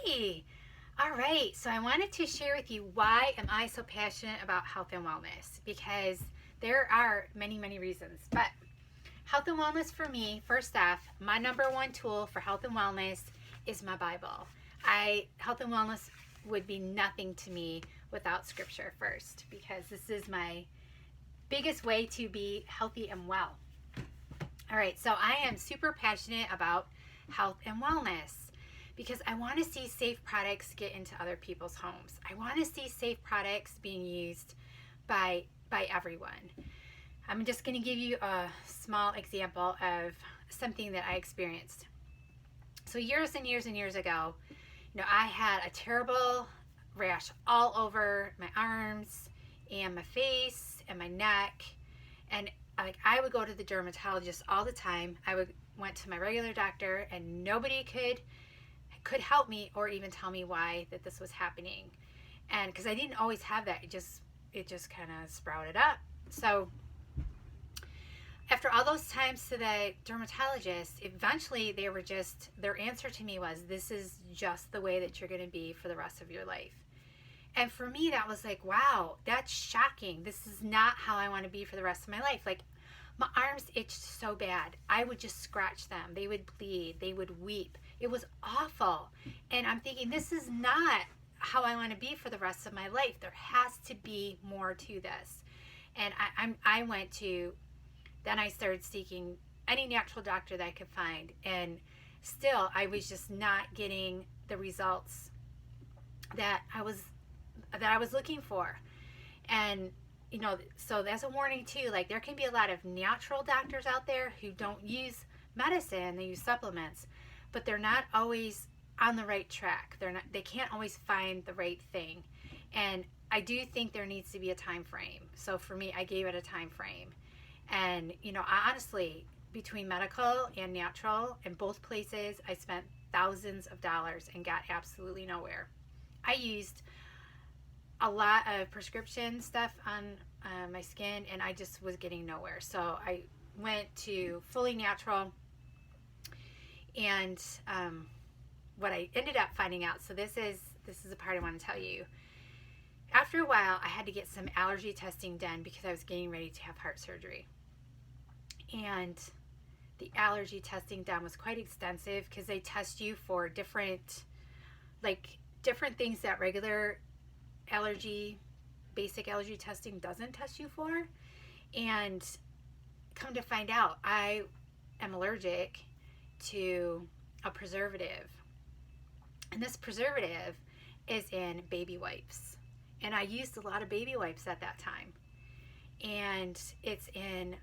Hi. All right. So I wanted to share with you why am I so passionate about health and wellness, because there are many, many reasons. But health and wellness for me, first off, my number one tool for health and wellness is my Bible. I Health and wellness would be nothing to me without scripture first, because this is my biggest way to be healthy and well. All right. So I am super passionate about health and wellness because I want to see safe products get into other people's homes. I want to see safe products being used by everyone. I'm just going to give you a small example of something that I experienced. So years and years and years ago, I had a terrible rash all over my arms and my face and my neck, and I would go to the dermatologist all the time. Went to my regular doctor, and nobody could help me or even tell me why that this was happening. And because I didn't always have that, it just kind of sprouted up. So after all those times to the dermatologist, eventually their answer to me was, this is just the way that you're going to be for the rest of your life. And for me, that was like, wow, that's shocking. This is not how I want to be for the rest of my life. Like, my arms itched so bad. I would just scratch them. They would bleed. They would weep. It was awful. And I'm thinking, this is not how I want to be for the rest of my life. There has to be more to this. And then I started seeking any natural doctor that I could find. And still, I was just not getting the results that I was looking for. And so that's a warning too. Like, there can be a lot of natural doctors out there who don't use medicine; they use supplements, but they're not always on the right track. They can't always find the right thing. And I do think there needs to be a time frame. So for me, I gave it a time frame. And I honestly, between medical and natural, in both places, I spent thousands of dollars and got absolutely nowhere. I used a lot of prescription stuff on my skin, and I just was getting nowhere. So I went to fully natural, and what I ended up finding out. So this is the part I want to tell you. After a while, I had to get some allergy testing done because I was getting ready to have heart surgery, and the allergy testing done was quite extensive because they test you for different things that regular basic allergy testing doesn't test you for. And come to find out, I am allergic to a preservative. And this preservative is in baby wipes. And I used a lot of baby wipes at that time. And it's in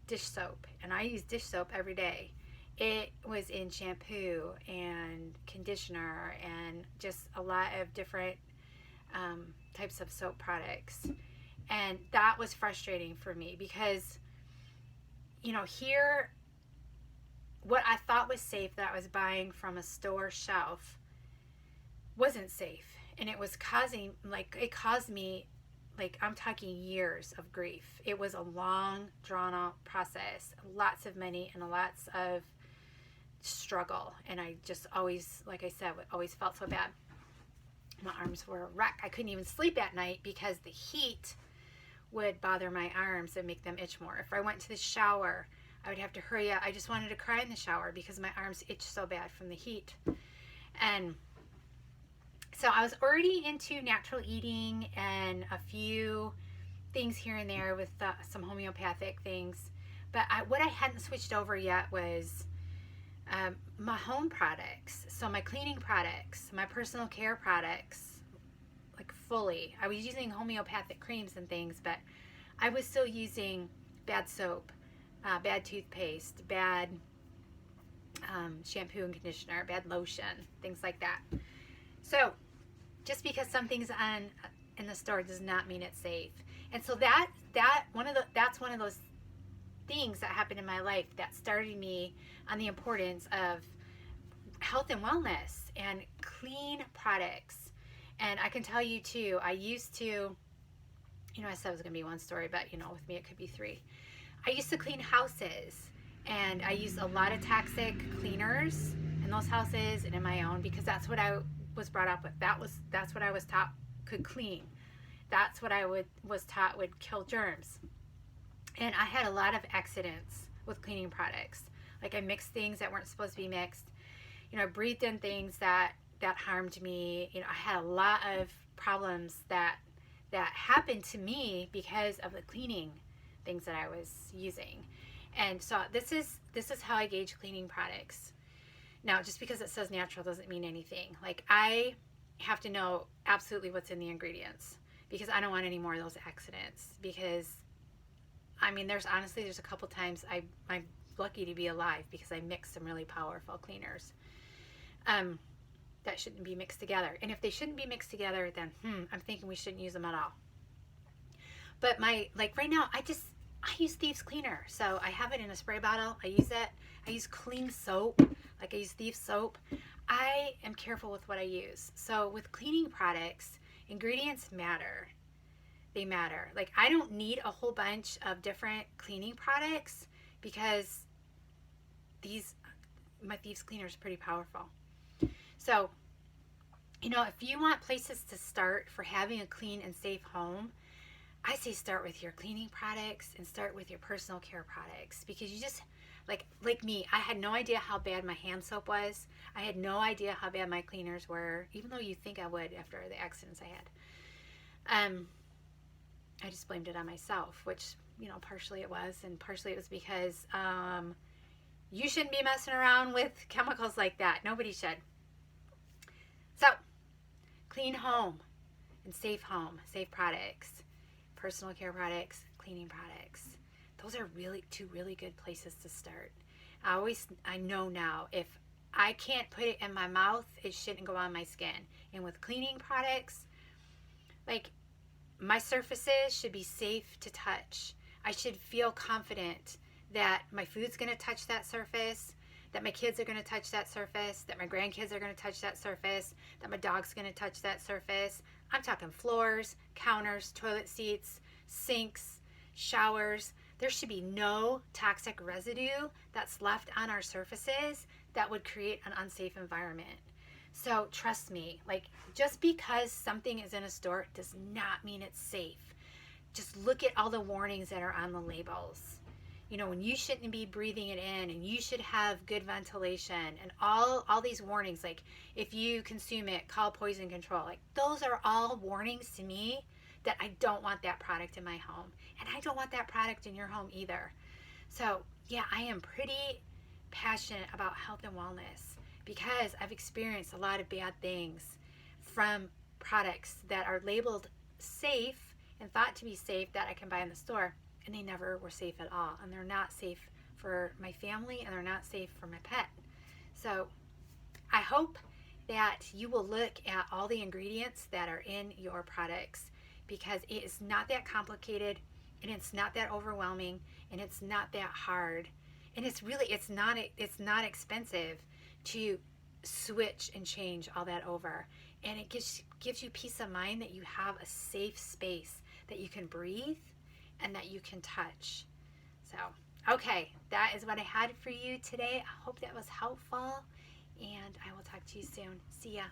dish soap. And I use dish soap every day. It was in shampoo and conditioner and just a lot of different types of soap products. And that was frustrating for me because here, what I thought was safe that I was buying from a store shelf wasn't safe, and it caused me, I'm talking years of grief. It was a long, drawn out process, lots of money and lots of struggle. And I just always, like I said, always felt so bad. My arms were a wreck. I couldn't even sleep at night because the heat would bother my arms and make them itch more. If I went to the shower, I would have to hurry up. I just wanted to cry in the shower because my arms itched so bad from the heat. And so I was already into natural eating and a few things here and there with some homeopathic things. But what I hadn't switched over yet was my home products. So my cleaning products, my personal care products, fully. I was using homeopathic creams and things, but I was still using bad soap, bad toothpaste, bad shampoo and conditioner, bad lotion, things like that. So just because something's in the store does not mean it's safe. And so that's one of those things that happened in my life that started me on the importance of health and wellness and clean products. And I can tell you too, I used to, I said it was going to be one story, but with me it could be three. I used to clean houses, and I used a lot of toxic cleaners in those houses and in my own, because that's what I was brought up with. That's what I was taught could clean. That's what I was taught would kill germs. And I had a lot of accidents with cleaning products. Like I mixed things that weren't supposed to be mixed. I breathed in things that harmed me. I had a lot of problems that happened to me because of the cleaning things that I was using. And so this is how I gauge cleaning products. Now, just because it says natural doesn't mean anything. Like I have to know absolutely what's in the ingredients because I don't want any more of those accidents. Because there's a couple times I'm lucky to be alive because I mixed some really powerful cleaners that shouldn't be mixed together. And if they shouldn't be mixed together, then I'm thinking we shouldn't use them at all. But right now, I use Thieves Cleaner. So I have it in a spray bottle. I use it. I use clean soap. Like I use Thieves soap. I am careful with what I use. So with cleaning products, ingredients matter. They matter. Like I don't need a whole bunch of different cleaning products because my Thieves Cleaner is pretty powerful. So, if you want places to start for having a clean and safe home, I say start with your cleaning products and start with your personal care products because you just, like me, I had no idea how bad my hand soap was. I had no idea how bad my cleaners were, even though you think I would after the accidents I had. I just blamed it on myself, which, partially it was, and partially it was because you shouldn't be messing around with chemicals like that. Nobody should. So, clean home and safe products, personal care products, cleaning products. Those are two really good places to start. I know now if I can't put it in my mouth, it shouldn't go on my skin. And with cleaning products, like my surfaces should be safe to touch. I should feel confident that my food's going to touch that surface, that my kids are going to touch that surface, that my grandkids are going to touch that surface, that my dog's going to touch that surface. I'm talking floors, counters, toilet seats, sinks, showers. There should be no toxic residue that's left on our surfaces that would create an unsafe environment. So trust me, just because something is in a store does not mean it's safe. Just look at all the warnings that are on the labels. When you shouldn't be breathing it in and you should have good ventilation and all these warnings, like if you consume it, call poison control. Like those are all warnings to me that I don't want that product in my home. And I don't want that product in your home either. So yeah, I am pretty passionate about health and wellness because I've experienced a lot of bad things from products that are labeled safe and thought to be safe that I can buy in the store. And they never were safe at all. And they're not safe for my family and they're not safe for my pet. So I hope that you will look at all the ingredients that are in your products because it is not that complicated and it's not that overwhelming and it's not that hard. And it's not expensive to switch and change all that over. And it gives you peace of mind that you have a safe space that you can breathe and that you can touch. So, okay, that is what I had for you today. I hope that was helpful, and I will talk to you soon. See ya.